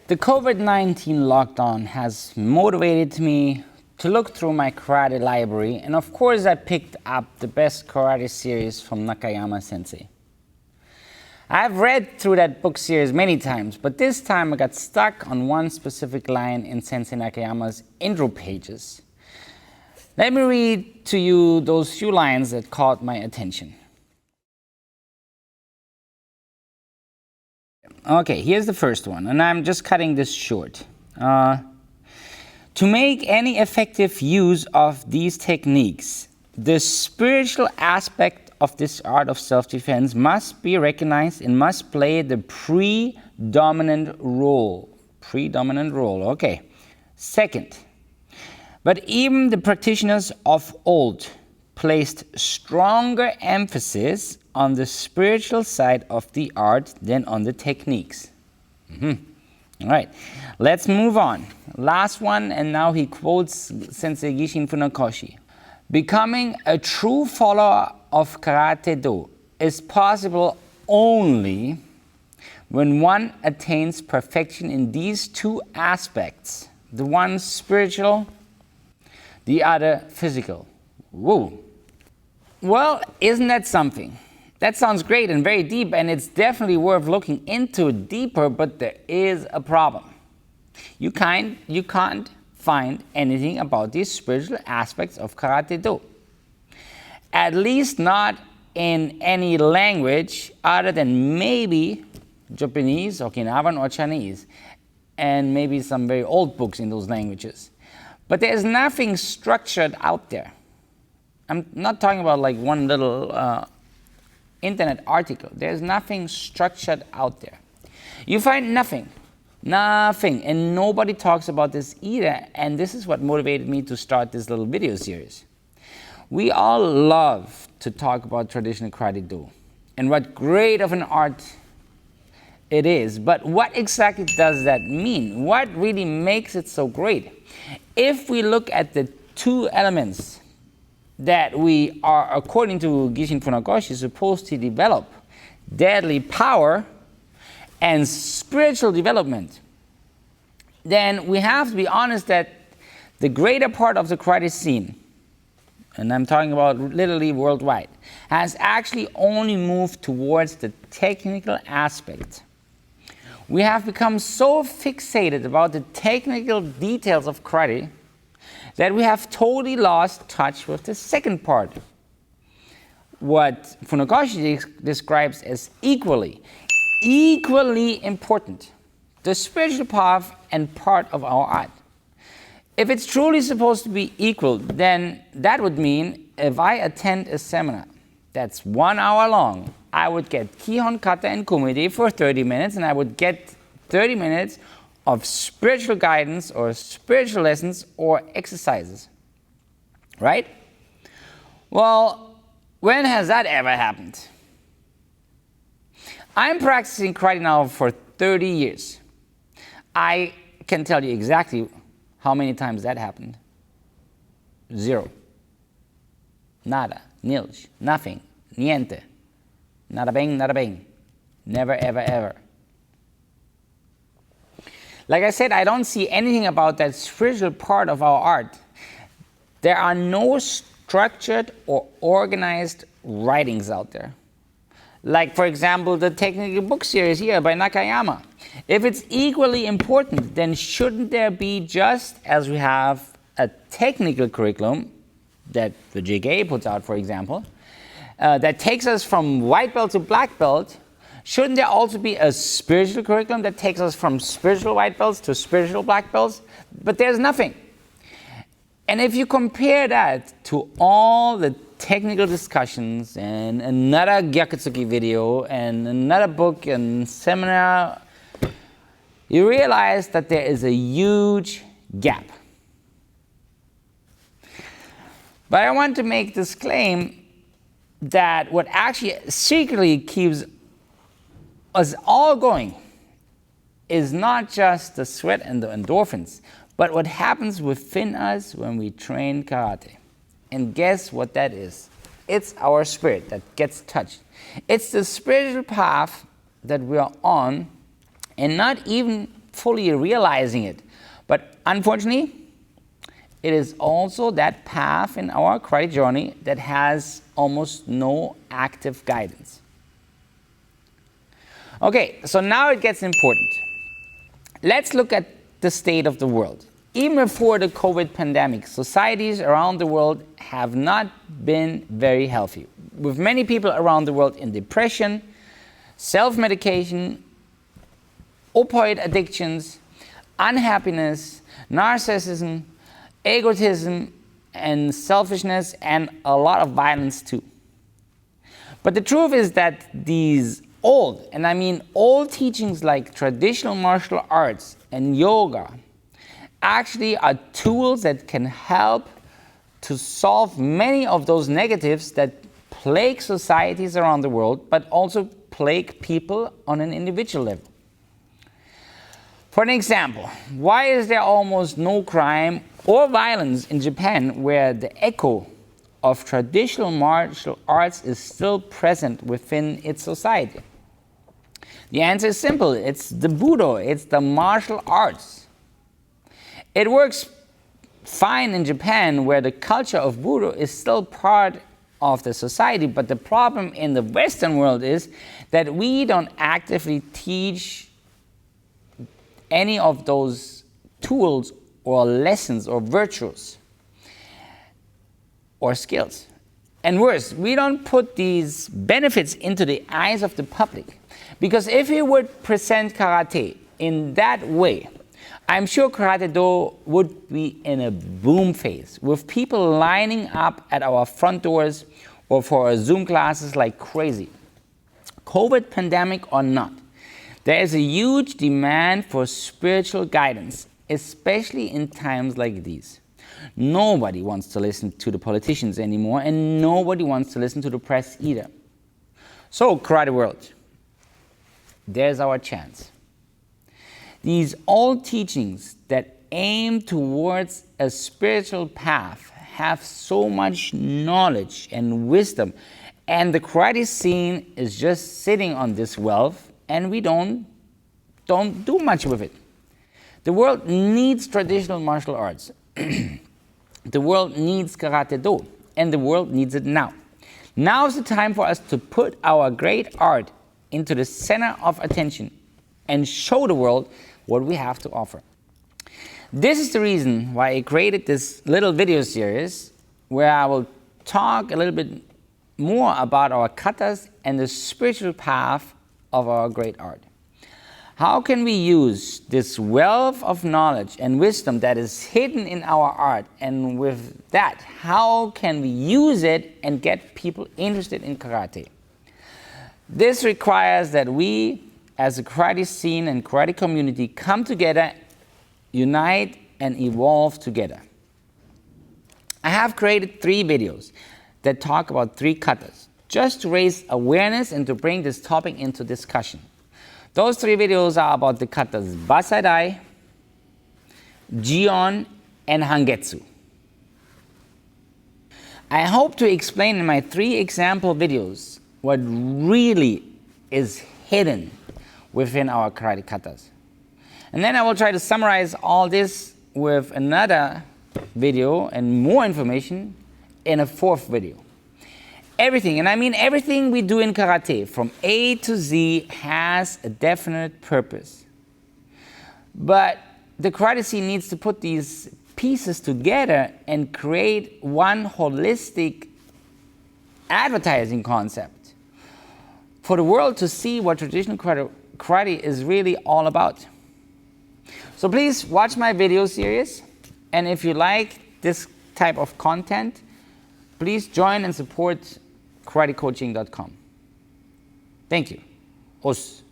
The COVID-19 lockdown has motivated me to look through my karate library, and of course I picked up the best karate series from Nakayama Sensei. I've read through that book series many times, but this time I got stuck on one specific line in Sensei Nakayama's intro pages. Let me read to you those few lines that caught my attention. Okay, here's the first one, and I'm just cutting this short. To make any effective use of these techniques, the spiritual aspect of this art of self-defense must be recognized and must play the predominant role. Okay. Second, but even the practitioners of old placed stronger emphasis on the spiritual side of the art than on the techniques. All right, let's move on. Last one, and now he quotes Sensei Gishin Funakoshi. Becoming a true follower of Karate-Do is possible only when one attains perfection in these two aspects. The one spiritual, the other physical. Whoa. Well, isn't that something? That sounds great and very deep, and it's definitely worth looking into deeper, but there is a problem. You can't find anything about these spiritual aspects of Karate-Do. At least not in any language other than maybe Japanese, Okinawan, or Chinese, and maybe some very old books in those languages. But there's nothing structured out there. I'm not talking about like one little internet article. There's nothing structured out there. You find nothing, and nobody talks about this either, and this is what motivated me to start this little video series. We all love to talk about traditional Karate-Do and what great of an art it is, but what exactly does that mean? What really makes it so great? If we look at the two elements that we are, according to Gishin Funakoshi, supposed to develop, deadly power and spiritual development, then we have to be honest that the greater part of the karate scene, and I'm talking about literally worldwide, has actually only moved towards the technical aspect. We have become so fixated about the technical details of karate that we have totally lost touch with the second part, what Funakoshi describes as equally important, the spiritual path and part of our art. If it's truly supposed to be equal, then that would mean if I attend a seminar that's 1 hour long, I would get Kihon, Kata, and Kumite for 30 minutes, and I would get 30 minutes of spiritual guidance or spiritual lessons or exercises, right? Well, when has that ever happened? I'm practicing karate now for 30 years. I can tell you exactly how many times that happened. 0. Nada. Nilch. Nothing. Niente. Nada bem, nada bem. Never, ever, ever. Like I said, I don't see anything about that spiritual part of our art. There are no structured or organized writings out there. Like, for example, the technical book series here by Nakayama. If it's equally important, then shouldn't there be, just as we have a technical curriculum that the JKA puts out, for example, that takes us from white belt to black belt, shouldn't there also be a spiritual curriculum that takes us from spiritual white belts to spiritual black belts? But there's nothing. And if you compare that to all the technical discussions and another Gyakutsuki video and another book and seminar, you realize that there is a huge gap. But I want to make this claim that what actually secretly keeps us all going is not just the sweat and the endorphins, but what happens within us when we train karate. And guess what that is? It's our spirit that gets touched. It's the spiritual path that we are on, and not even fully realizing it. But unfortunately, it is also that path in our karate journey that has almost no active guidance. Okay, so now it gets important. Let's look at the state of the world. Even before the COVID pandemic, societies around the world have not been very healthy, with many people around the world in depression, self-medication, opioid addictions, unhappiness, narcissism, egotism, and selfishness, and a lot of violence too. But the truth is that these old, and I mean old teachings like traditional martial arts and yoga actually are tools that can help to solve many of those negatives that plague societies around the world, but also plague people on an individual level. For an example, why is there almost no crime or violence in Japan, where the echo of traditional martial arts is still present within its society? The answer is simple. It's the Budo. It's the martial arts. It works fine in Japan, where the culture of Budo is still part of the society, but the problem in the Western world is that we don't actively teach any of those tools or lessons or virtues or skills. And worse, we don't put these benefits into the eyes of the public. Because if we would present karate in that way, I'm sure Karate-Do would be in a boom phase, with people lining up at our front doors or for our Zoom classes like crazy. COVID pandemic or not, there is a huge demand for spiritual guidance, especially in times like these. Nobody wants to listen to the politicians anymore, and nobody wants to listen to the press either. So, Karate World, there's our chance. These old teachings that aim towards a spiritual path have so much knowledge and wisdom, and the karate scene is just sitting on this wealth, and we don't do much with it. The world needs traditional martial arts. The world needs Karate-Do, and the world needs it now. Now is the time for us to put our great art into the center of attention and show the world what we have to offer. This is the reason why I created this little video series where I will talk a little bit more about our katas and the spiritual path of our great art. How can we use this wealth of knowledge and wisdom that is hidden in our art, and with that, how can we use it and get people interested in karate? This requires that we, as a karate scene and karate community, come together, unite, and evolve together. I have created 3 videos that talk about 3 katas, just to raise awareness and to bring this topic into discussion. Those 3 videos are about the katas Basadai, Jion, and Hangetsu. I hope to explain in my 3 example videos what really is hidden within our karate katas. And then I will try to summarize all this with another video and more information in a 4th video. Everything, and I mean everything we do in karate, from A to Z, has a definite purpose. But the karate scene needs to put these pieces together and create one holistic advertising concept for the world to see what traditional karate is really all about. So please watch my video series, and if you like this type of content, please join and support karatecoaching.com. Thank you. Os.